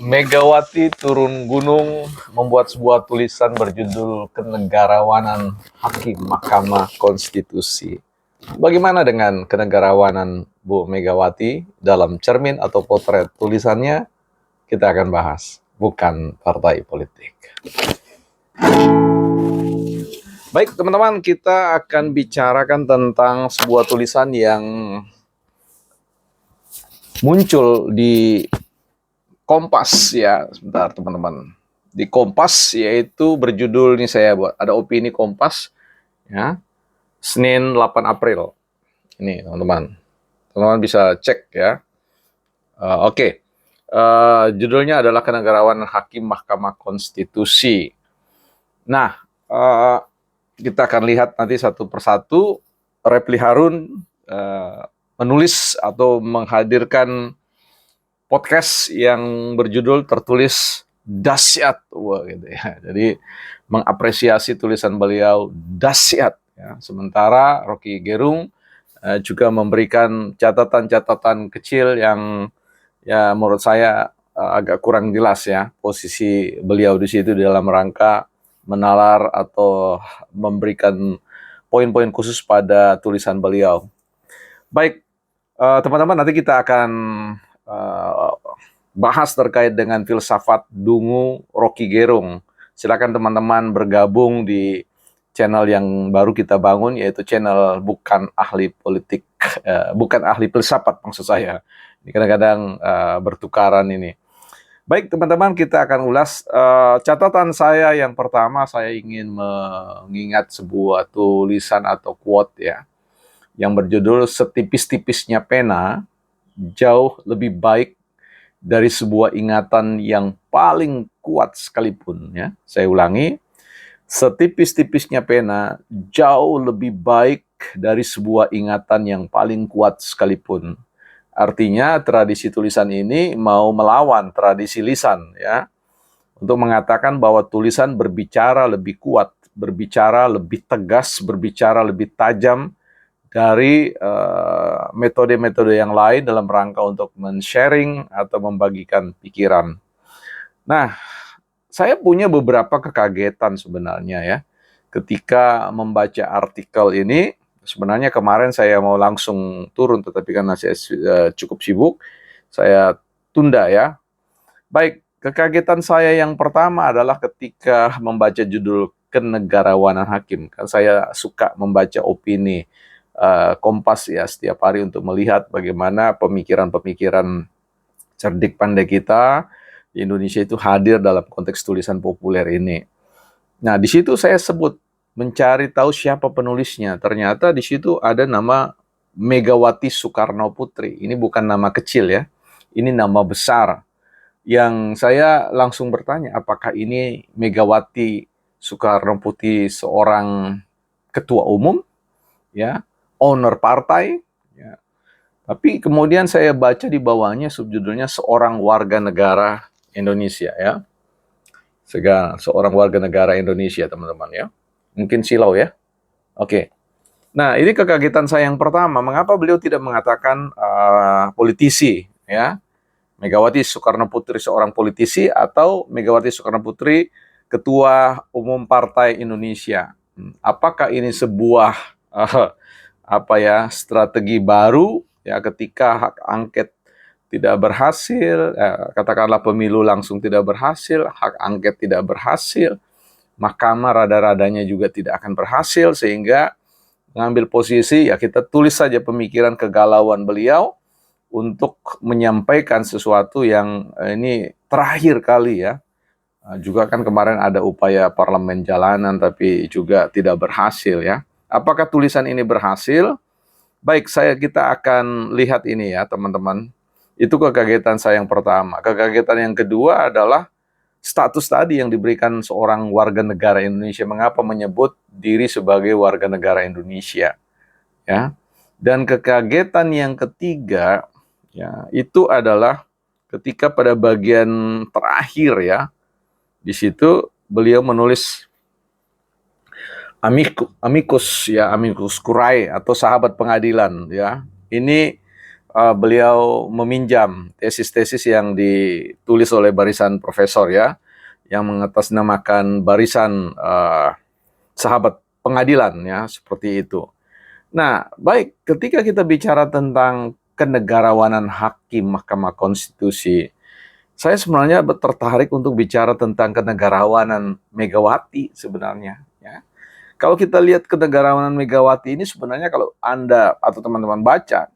Megawati turun gunung membuat sebuah tulisan berjudul Kenegarawanan Hakim Mahkamah Konstitusi. Bagaimana dengan kenegarawanan Bu Megawati dalam cermin atau potret tulisannya? Kita akan bahas, bukan partai politik. Baik teman-teman, kita akan bicarakan tentang sebuah tulisan yang muncul di Kompas ya, sebentar teman-teman. Di Kompas, yaitu berjudul, ini saya buat, ada opini Kompas, ya, Senin 8 April. Ini teman-teman. Teman-teman bisa cek ya. Oke. Judulnya adalah Kenegarawanan Hakim Mahkamah Konstitusi. Nah, kita akan lihat nanti satu persatu. Refli Harun menulis atau menghadirkan podcast yang berjudul tertulis dahsyat, wah gitu ya. Jadi mengapresiasi tulisan beliau dahsyat. Ya. Sementara Rocky Gerung juga memberikan catatan-catatan kecil yang ya menurut saya agak kurang jelas ya posisi beliau di situ dalam rangka menalar atau memberikan poin-poin khusus pada tulisan beliau. Baik, teman-teman, nanti kita akan bahas terkait dengan filsafat dungu Rocky Gerung. Silakan teman-teman bergabung di channel yang baru kita bangun, yaitu channel bukan ahli politik, bukan ahli filsafat maksud saya. Ini kadang-kadang bertukaran ini. Baik teman-teman, kita akan ulas. Catatan saya yang pertama, saya ingin mengingat sebuah tulisan atau quote ya, yang berjudul setipis-tipisnya pena jauh lebih baik dari sebuah ingatan yang paling kuat sekalipun ya. Saya ulangi, setipis-tipisnya pena jauh lebih baik dari sebuah ingatan yang paling kuat sekalipun. Artinya tradisi tulisan ini mau melawan tradisi lisan ya, untuk mengatakan bahwa tulisan berbicara lebih kuat, berbicara lebih tegas, berbicara lebih tajam dari metode-metode yang lain dalam rangka untuk men-sharing atau membagikan pikiran. Nah, saya punya beberapa kekagetan sebenarnya ya, ketika membaca artikel ini. Sebenarnya kemarin saya mau langsung turun, tetapi karena saya cukup sibuk, saya tunda ya. Baik, kekagetan saya yang pertama adalah ketika membaca judul Kenegarawanan Hakim. Kan saya suka membaca opini Kompas ya setiap hari untuk melihat bagaimana pemikiran-pemikiran cerdik pandai kita di Indonesia itu hadir dalam konteks tulisan populer ini. Nah, di situ saya sebut mencari tahu siapa penulisnya. Ternyata di situ ada nama Megawati Soekarno Putri. Ini bukan nama kecil ya. Ini nama besar. Yang saya langsung bertanya, apakah ini Megawati Soekarno Putri seorang ketua umum ya, owner partai ya. Tapi kemudian saya baca di bawahnya subjudulnya seorang warga negara Indonesia ya. Seorang warga negara Indonesia, teman-teman ya. Mungkin silau ya. Oke. Nah, ini kekagetan saya yang pertama. Mengapa beliau tidak mengatakan politisi ya? Megawati Soekarno Putri seorang politisi atau Megawati Soekarno Putri Ketua Umum Partai Indonesia. Apakah ini sebuah strategi baru ya ketika hak angket tidak berhasil, katakanlah pemilu langsung tidak berhasil, hak angket tidak berhasil, mahkamah rada-radanya juga tidak akan berhasil, sehingga mengambil posisi ya kita tulis saja pemikiran kegalauan beliau untuk menyampaikan sesuatu yang ini terakhir kali ya. Juga kan kemarin ada upaya parlemen jalanan tapi juga tidak berhasil ya. Apakah tulisan ini berhasil? Baik, kita akan lihat ini ya teman-teman. Itu kekagetan saya yang pertama. Kekagetan yang kedua adalah status tadi yang diberikan seorang warga negara Indonesia. Mengapa menyebut diri sebagai warga negara Indonesia? Ya. Dan kekagetan yang ketiga ya, itu adalah ketika pada bagian terakhir ya, di situ beliau menulis amicus curiae atau sahabat pengadilan ya. Ini beliau meminjam tesis-tesis yang ditulis oleh barisan profesor ya, yang mengatasnamakan barisan sahabat pengadilan ya, seperti itu. Nah, baik, ketika kita bicara tentang kenegarawanan hakim Mahkamah Konstitusi, saya sebenarnya tertarik untuk bicara tentang kenegarawanan Megawati sebenarnya. Ya. Kalau kita lihat kenegarawanan Megawati ini sebenarnya kalau Anda atau teman-teman baca,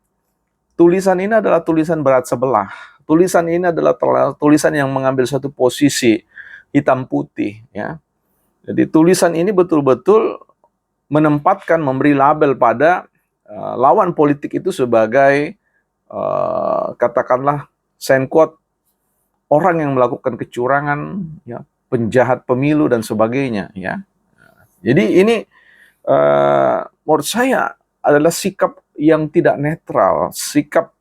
tulisan ini adalah tulisan berat sebelah. Tulisan ini adalah tulisan yang mengambil satu posisi hitam putih. Ya. Jadi tulisan ini betul-betul menempatkan, memberi label pada lawan politik itu sebagai katakanlah sign quote orang yang melakukan kecurangan, ya, penjahat pemilu dan sebagainya, ya. Jadi ini menurut saya adalah sikap yang tidak netral, sikap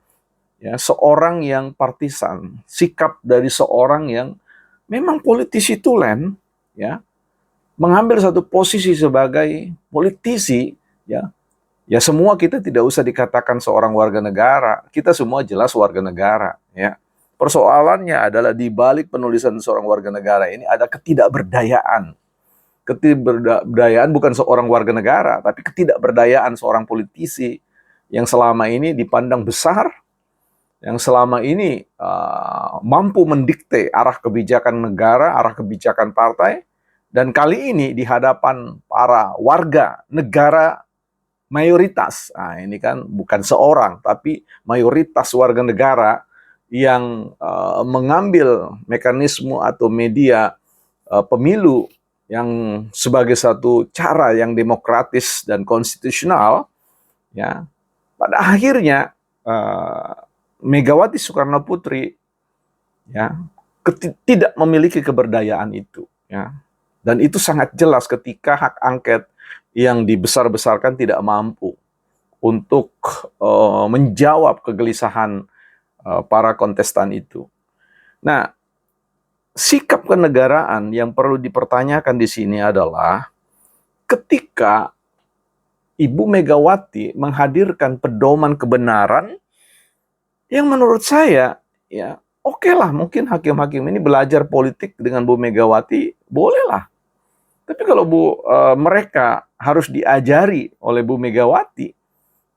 ya seorang yang partisan, sikap dari seorang yang memang politisi tulen, ya, mengambil satu posisi sebagai politisi, ya. Ya semua kita tidak usah dikatakan seorang warga negara, kita semua jelas warga negara, ya. Persoalannya adalah di balik penulisan seorang warga negara ini ada ketidakberdayaan. Ketidakberdayaan bukan seorang warga negara, tapi ketidakberdayaan seorang politisi yang selama ini dipandang besar, yang selama ini mampu mendikte arah kebijakan negara, arah kebijakan partai, dan kali ini di hadapan para warga negara mayoritas, nah ini kan bukan seorang, tapi mayoritas warga negara yang mengambil mekanisme atau media pemilu yang sebagai satu cara yang demokratis dan konstitusional, ya, pada akhirnya Megawati Soekarno Putri ya tidak memiliki keberdayaan itu, ya, dan itu sangat jelas ketika hak angket yang dibesar-besarkan tidak mampu untuk menjawab kegelisahan para kontestan itu. Nah, sikap kenegaraan yang perlu dipertanyakan di sini adalah ketika Ibu Megawati menghadirkan pedoman kebenaran yang menurut saya ya oke lah, mungkin hakim-hakim ini belajar politik dengan Bu Megawati, bolehlah. Tapi kalau mereka harus diajari oleh Bu Megawati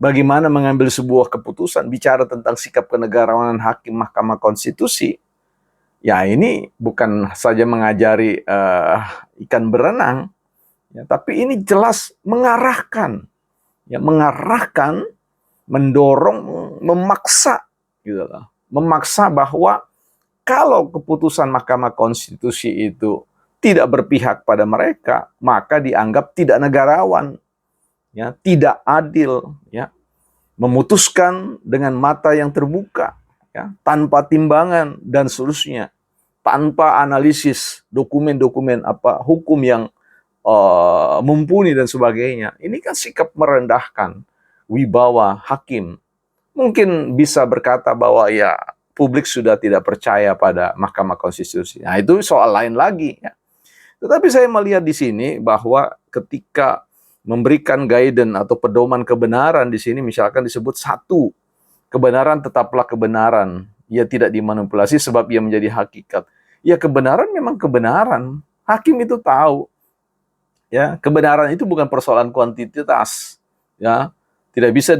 bagaimana mengambil sebuah keputusan, bicara tentang sikap kenegarawanan hakim Mahkamah Konstitusi, ya ini bukan saja mengajari ikan berenang, ya, tapi ini jelas mengarahkan, ya, mendorong, memaksa, gitu loh, memaksa bahwa kalau keputusan Mahkamah Konstitusi itu tidak berpihak pada mereka, maka dianggap tidak negarawan, ya, tidak adil, ya, memutuskan dengan mata yang terbuka, ya, tanpa timbangan dan seterusnya, tanpa analisis dokumen-dokumen hukum yang mumpuni dan sebagainya. Ini kan sikap merendahkan wibawa hakim. Mungkin bisa berkata bahwa ya publik sudah tidak percaya pada Mahkamah Konstitusi. Nah, itu soal lain lagi, ya. Tetapi saya melihat di sini bahwa ketika memberikan guidance atau pedoman kebenaran di sini, misalkan disebut satu, kebenaran tetaplah kebenaran, ia tidak dimanipulasi sebab ia menjadi hakikat. Ya kebenaran memang kebenaran, hakim itu tahu, ya kebenaran itu bukan persoalan kuantitas, ya tidak bisa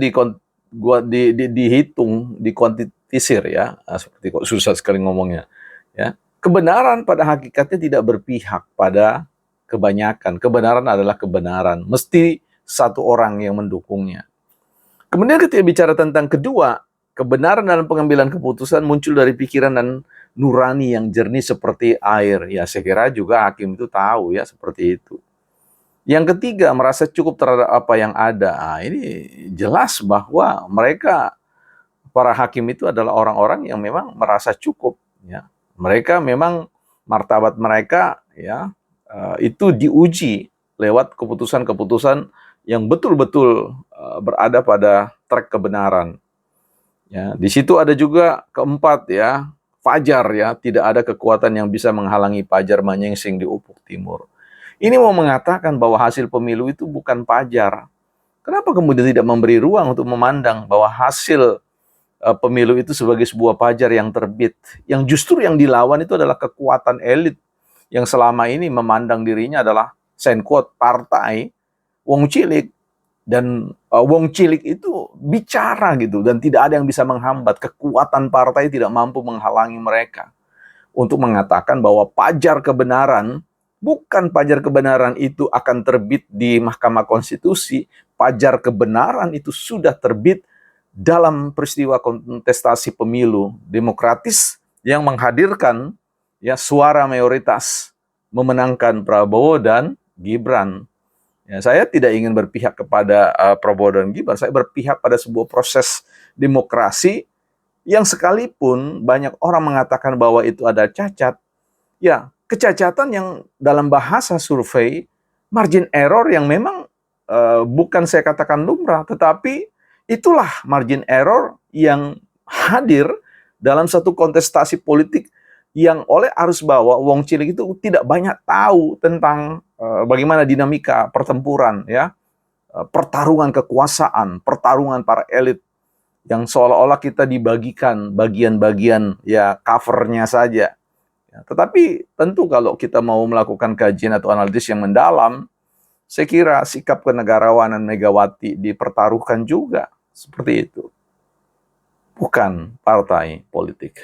dihitung, dikuantitisir, ya, seperti kok susah sekali ngomongnya, ya. Kebenaran pada hakikatnya tidak berpihak pada kebanyakan. Kebenaran adalah kebenaran. Mesti satu orang yang mendukungnya. Kemudian ketika bicara tentang kedua, kebenaran dalam pengambilan keputusan muncul dari pikiran dan nurani yang jernih seperti air. Ya, saya kira juga hakim itu tahu, ya, seperti itu. Yang ketiga, merasa cukup terhadap apa yang ada. Nah, ini jelas bahwa mereka, para hakim itu adalah orang-orang yang memang merasa cukup, ya. Mereka memang martabat mereka, ya, itu diuji lewat keputusan-keputusan yang betul-betul berada pada track kebenaran. Ya, di situ ada juga keempat, ya, fajar ya, tidak ada kekuatan yang bisa menghalangi fajar menyingsing di ufuk timur. Ini mau mengatakan bahwa hasil pemilu itu bukan fajar. Kenapa kemudian tidak memberi ruang untuk memandang bahwa hasil pemilu itu sebagai sebuah fajar yang terbit, yang justru yang dilawan itu adalah kekuatan elit yang selama ini memandang dirinya adalah quote, partai wong cilik, dan wong cilik itu bicara gitu, dan tidak ada yang bisa menghambat. Kekuatan partai tidak mampu menghalangi mereka untuk mengatakan bahwa fajar kebenaran, bukan fajar kebenaran itu akan terbit di Mahkamah Konstitusi. Fajar kebenaran itu sudah terbit dalam peristiwa kontestasi pemilu demokratis yang menghadirkan ya suara mayoritas memenangkan Prabowo dan Gibran. Ya, saya tidak ingin berpihak kepada Prabowo dan Gibran, saya berpihak pada sebuah proses demokrasi yang sekalipun banyak orang mengatakan bahwa itu ada cacat, ya kecacatan yang dalam bahasa survei, margin error yang memang bukan saya katakan lumrah, tetapi itulah margin error yang hadir dalam satu kontestasi politik yang oleh arus bawah wong cilik itu tidak banyak tahu tentang bagaimana dinamika pertempuran ya, pertarungan kekuasaan, pertarungan para elit yang seolah-olah kita dibagikan bagian-bagian ya covernya saja. Ya, tetapi tentu kalau kita mau melakukan kajian atau analisis yang mendalam, saya kira sikap kenegarawanan Megawati dipertaruhkan juga seperti itu. Bukan partai politik.